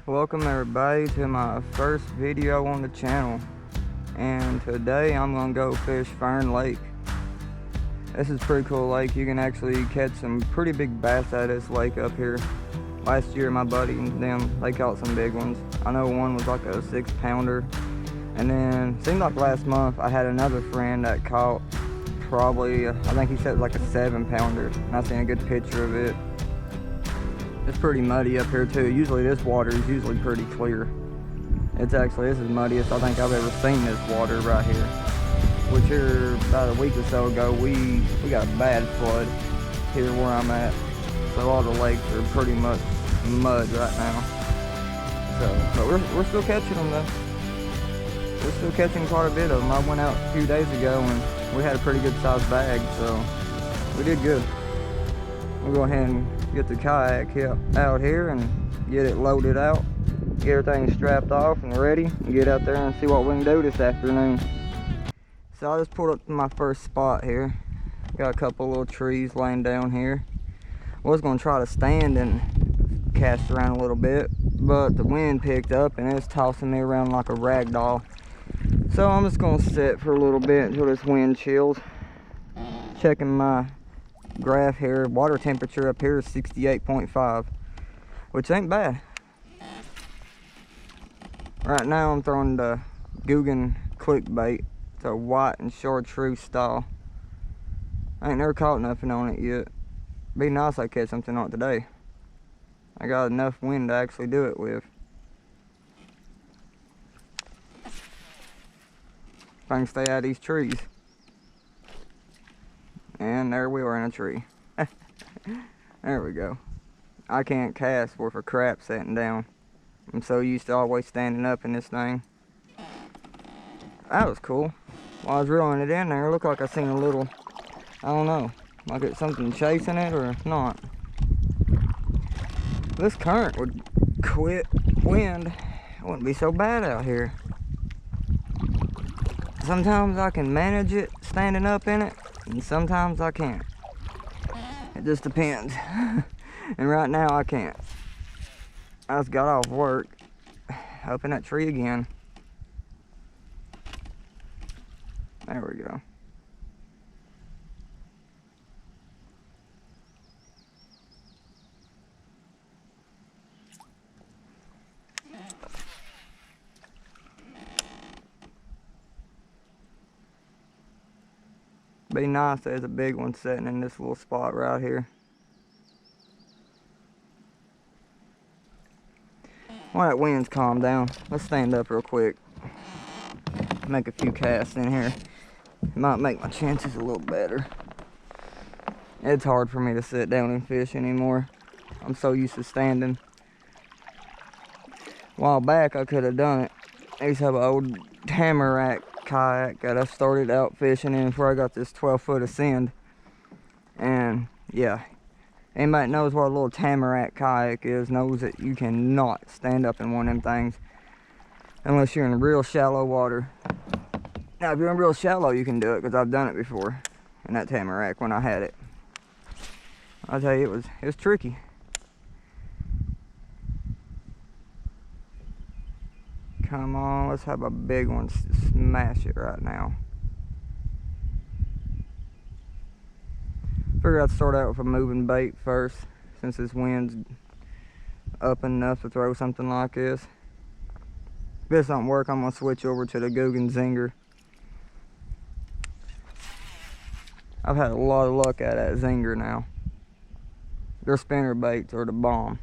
Welcome everybody to my first video on the channel, and today I'm gonna go fish Fern Lake. This is a pretty cool lake. You can actually catch some pretty big bass at this lake up here. Last year my buddy and them, they caught some big ones. I know one was like a 6-pounder, and then seemed like last month I had another friend that caught probably, I think he said it was like a 7-pounder, and I seen a good picture of it. It's pretty muddy up here too. Usually this water is usually pretty clear. This is muddiest I think I've ever seen this water right here. Which here about a week or so ago we got a bad flood here where I'm at. So all the lakes are pretty much mud right now. But we're still catching them though. We're still catching quite a bit of them. I went out a few days ago and we had a pretty good sized bag, so we did good. We'll go ahead and get the kayak out here and get it loaded out, get everything strapped off and ready, and get out there and see what we can do this afternoon. So I just pulled up to my first spot here. Got a couple little trees laying down here. I was going to try to stand and cast around a little bit, but the wind picked up and it's tossing me around like a rag doll. So I'm just going to sit for a little bit until this wind chills. Checking my graph here, water temperature up here is 68.5, which ain't bad. Right now I'm throwing the Googan clickbait. It's a white and chartreuse style. I ain't never caught nothing on it yet. Be nice if I catch something on it today. I got enough wind to actually do it with. If I can stay out of these trees. And there we are in a tree. There we go. I can't cast with a crap sitting down. I'm so used to always standing up in this thing. That was cool. While I was reeling it in there, it looked like I seen a little, I don't know, like it's something chasing it or not. This current would quit wind. It wouldn't be so bad out here. Sometimes I can manage it standing up in it, and sometimes I can't. It just depends. And right now I can't. I just got off work, up in that tree again. There we go. Be nice, there's a big one sitting in this little spot right here. While that wind's calmed down, let's stand up real quick. Make a few casts in here. It might make my chances a little better. It's hard for me to sit down and fish anymore. I'm so used to standing. A while back I could have done it. I used to have an old tamarack kayak that I started out fishing in before I got this 12-foot ascend. And yeah, anybody knows what a little tamarack kayak is knows that you cannot stand up in one of them things unless you're in real shallow water. Now if you're in real shallow you can do it, because I've done it before in that tamarack when I had it. I'll tell you, it was tricky. Come on, let's have a big one smash it right now. Figured I'd start out with a moving bait first, since this wind's up enough to throw something like this. If this don't work, I'm gonna switch over to the Googan Zinger. I've had a lot of luck at that Zinger now. Their spinner baits are the bomb.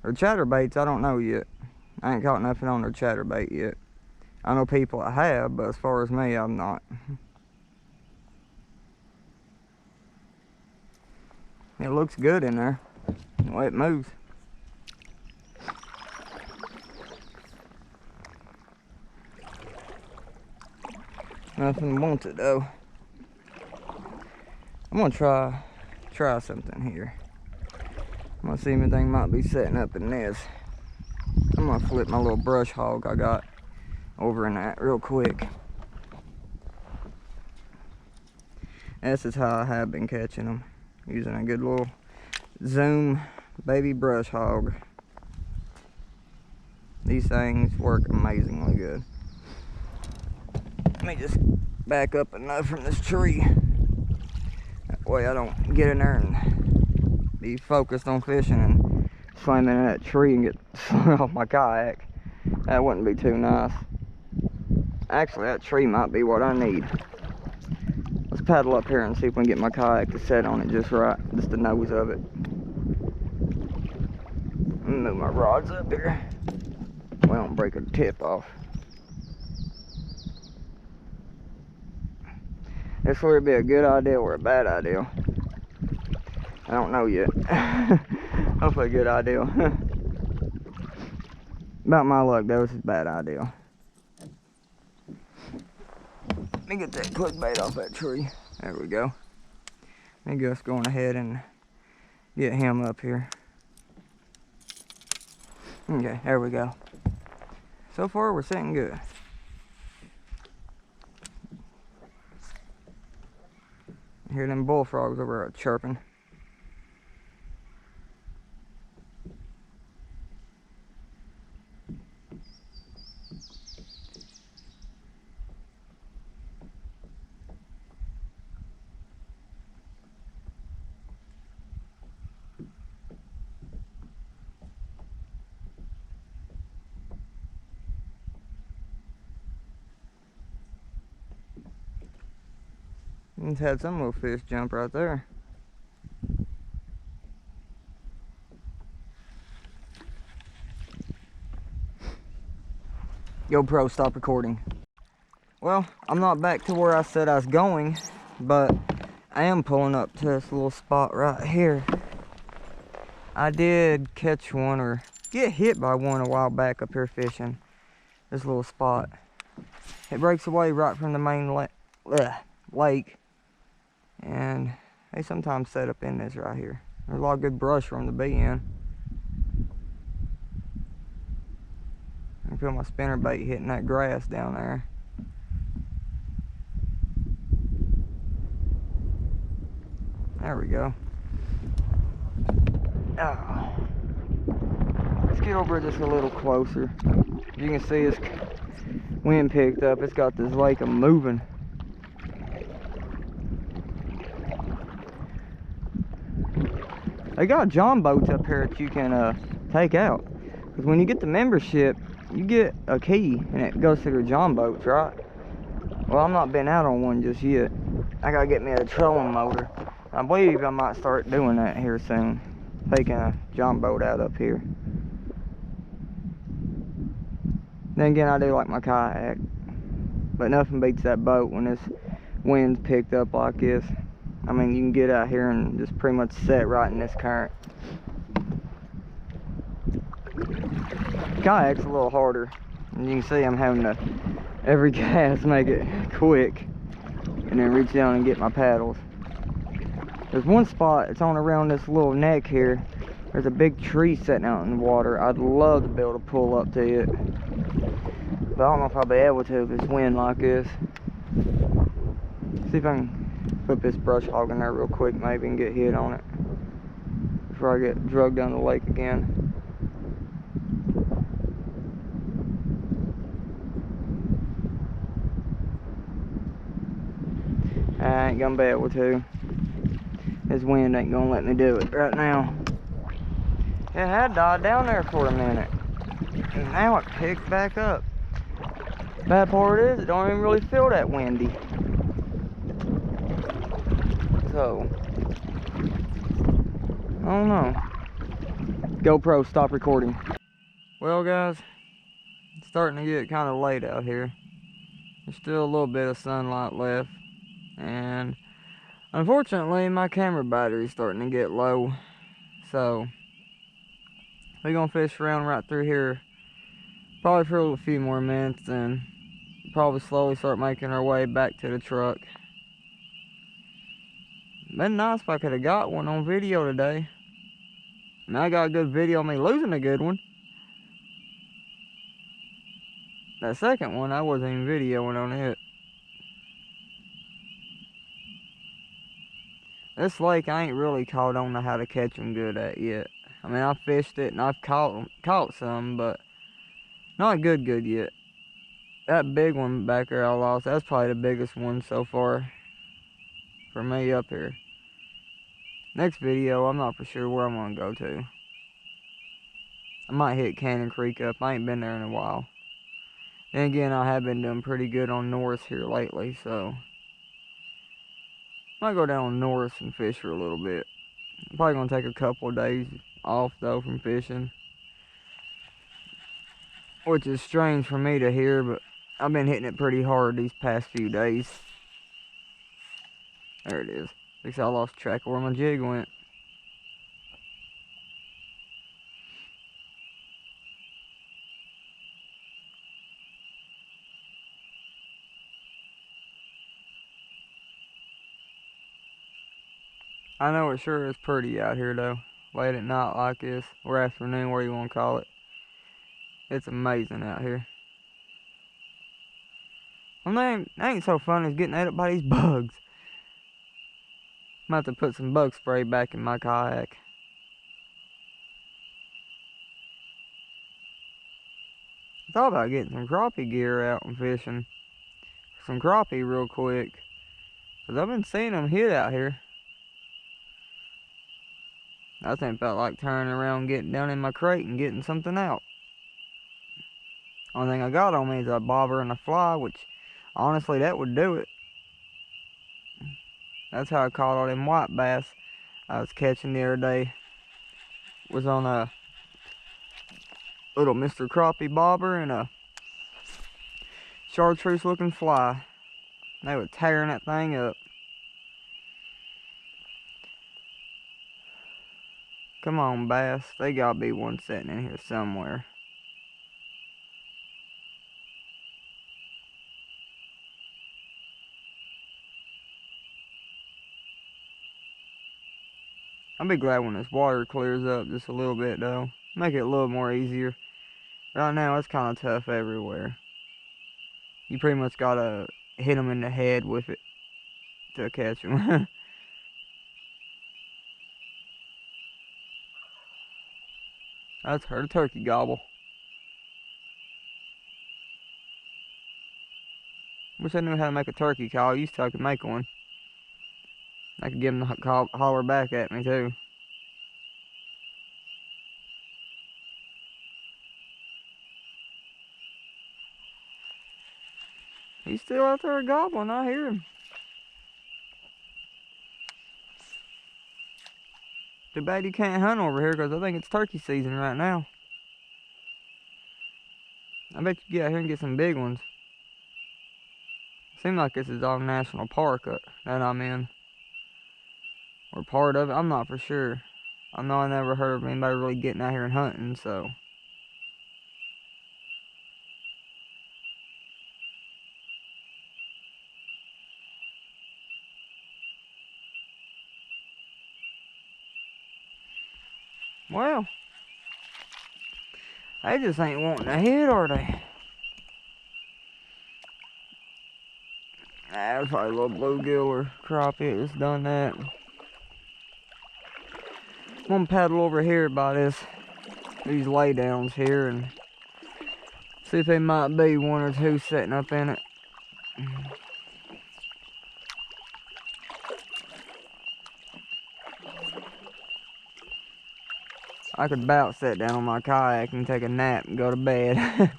Their chatter baits, I don't know yet. I ain't caught nothing on their chatterbait yet. I know people that have, but as far as me, I'm not. It looks good in there, the way it moves. Nothing wants it though. I'm gonna try something here. I'm gonna see if anything might be setting up in this. I'm gonna flip my little brush hog I got over in that real quick. This is how I have been catching them, using a good little Zoom baby brush hog. These things work amazingly good. Let me just back up enough from this tree. That way I don't get in there and be focused on fishing and slam into that tree and get slung off my kayak. That wouldn't be too nice. Actually, that tree might be what I need. Let's paddle up here and see if we can get my kayak to set on it just right. Just the nose of it. Let me move my rods up here. We don't break a tip off. This would be a good idea or a bad idea. I don't know yet. Hopefully a good idea. About my luck though, it's a bad idea. Let me get that clickbait off that tree. There we go. Let me just going ahead and get him up here. Okay, there we go. So far we're sitting good. Hear them bullfrogs over there chirping. Just had some little fish jump right there. GoPro, stop recording. Well, I'm not back to where I said I was going, but I am pulling up to this little spot right here. I did catch one or get hit by one a while back up here fishing. This little spot. It breaks away right from the main lake. And they sometimes set up in this right here. There's a lot of good brush for them to be in. I can feel my spinnerbait hitting that grass down there. There we go. Oh. Let's get over just a little closer. You can see this wind picked up. It's got this lake moving. They got john boats up here that you can take out. Because when you get the membership, you get a key and it goes to your john boats, right? Well, I'm not been out on one just yet. I gotta get me a trolling motor. I believe I might start doing that here soon. Taking a john boat out up here. Then again, I do like my kayak. But nothing beats that boat when this wind's picked up like this. I mean, you can get out here and just pretty much set right in this current. Kayak's a little harder. And you can see I'm having to, every cast, make it quick. And then reach down and get my paddles. There's one spot, it's on around this little neck here. There's a big tree sitting out in the water. I'd love to be able to pull up to it. But I don't know if I'll be able to if it's wind like this. See if I can put this brush hog in there real quick maybe and get hit on it before I get drugged down the lake again. I ain't gonna be able to. This wind ain't gonna let me do it right now. It had died down there for a minute. And now it picked back up. Bad part is, it don't even really feel that windy. So, I don't know. GoPro, stop recording. Well guys, it's starting to get kind of late out here. There's still a little bit of sunlight left. And unfortunately, my camera battery's starting to get low. So, we're gonna fish around right through here. Probably for a few more minutes and probably slowly start making our way back to the truck. Been nice if I could have got one on video today. I mean, I got a good video of me losing a good one. That second one, I wasn't even videoing on it. This lake, I ain't really caught on to how to catch them good at yet. I mean, I fished it and I've caught some, but Not good yet. That big one back there I lost, that's probably the biggest one so far for me up here. Next video, I'm not for sure where I'm gonna go to. I might hit Cannon Creek up. I ain't been there in a while. And again, I have been doing pretty good on Norris here lately, so might go down Norris and fish for a little bit. I'm probably gonna take a couple of days off though from fishing, which is strange for me to hear, but I've been hitting it pretty hard these past few days. There it is. Looks like I lost track of where my jig went. I know it sure is pretty out here though, late at night like this, or afternoon, where you want to call it. It's amazing out here. Well, that ain't so fun as getting ate up by these bugs. I'm about to put some bug spray back in my kayak. I thought about getting some crappie gear out and fishing some crappie real quick, because I've been seeing them hit out here. I think felt like turning around, getting down in my crate and getting something out. Only thing I got on me is a bobber and a fly, which honestly that would do it. That's how I caught all them white bass I was catching the other day. Was on a little Mr. Crappie bobber and a chartreuse looking fly. They were tearing that thing up. Come on, bass. They gotta be one sitting in here somewhere. I'll be glad when this water clears up just a little bit though. Make it a little more easier. Right now it's kind of tough everywhere. You pretty much gotta hit them in the head with it to catch them. That's heard a turkey gobble. Wish I knew how to make a turkey call. Used to I could make one. I could get him to holler back at me too. He's still out there gobbling. I hear him. Too bad you can't hunt over here, because I think it's turkey season right now. I bet you can get out here and get some big ones. Seems like this is all national park that I'm in. Or part of it. I'm not for sure. I know I never heard of anybody really getting out here and hunting, so. Well, they just ain't wanting to hit, are they? That's probably a little bluegill or crappie that's done that. I'm gonna paddle over here by these laydowns here and see if there might be one or two sitting up in it. I could about sit down on my kayak and take a nap and go to bed.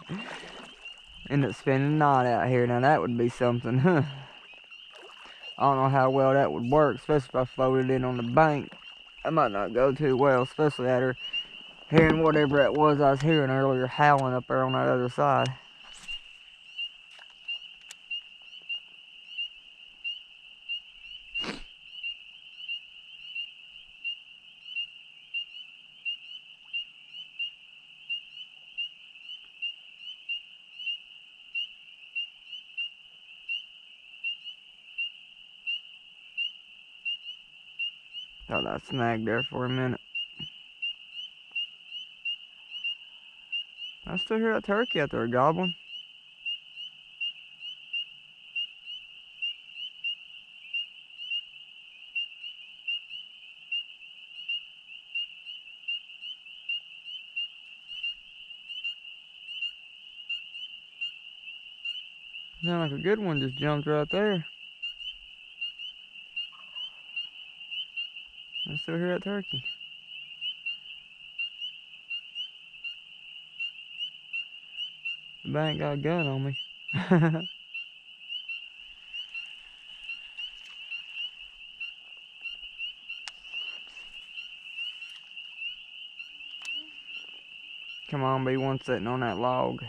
End up spending the night out here. Now that would be something, huh? I don't know how well that would work, especially if I floated in on the bank. That might not go too well, especially after hearing whatever it was I was hearing earlier howling up there on that other side. Thought I snagged there for a minute. I still hear that turkey out there gobbling. Sound like a good one just jumped right there. I still hear that turkey. The bank got a gun on me. Come on, be one sitting on that log.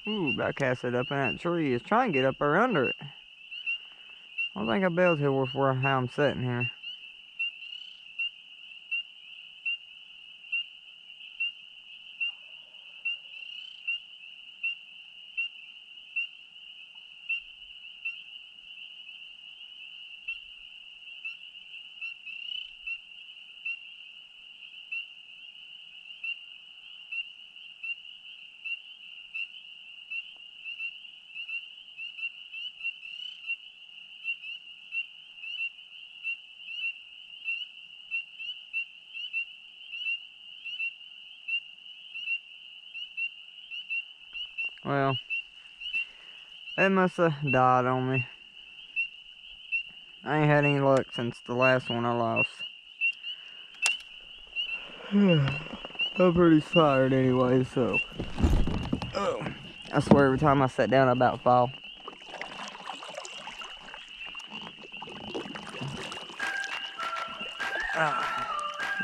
Ooh, about cast it up in that tree. It's trying to get up there under it. I don't think I'll be able to with how I'm sitting here. Well, it must have died on me. I ain't had any luck since the last one I lost. I'm pretty tired anyway, so. Oh, I swear every time I sit down I about fall.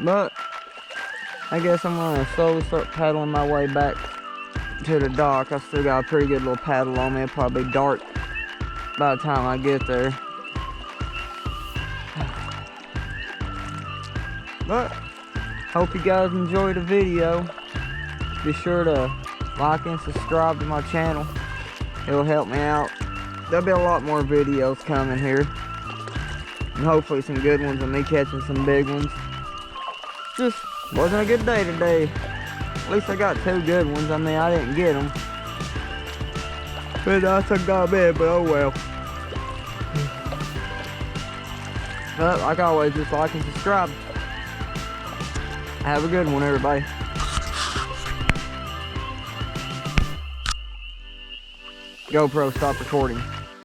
But I guess I'm gonna slowly start paddling my way back to the dock. I still got a pretty good little paddle on me. It'll probably be dark by the time I get there. But hope you guys enjoyed the video. Be sure to like and subscribe to my channel. It'll help me out. There'll be a lot more videos coming here, and hopefully some good ones of me catching some big ones. Just wasn't a good day today. At least I got 2 good ones. I mean, I didn't get them, but that's a got bad, but oh well. But like always, just like and subscribe. Have a good one, everybody. GoPro, stop recording.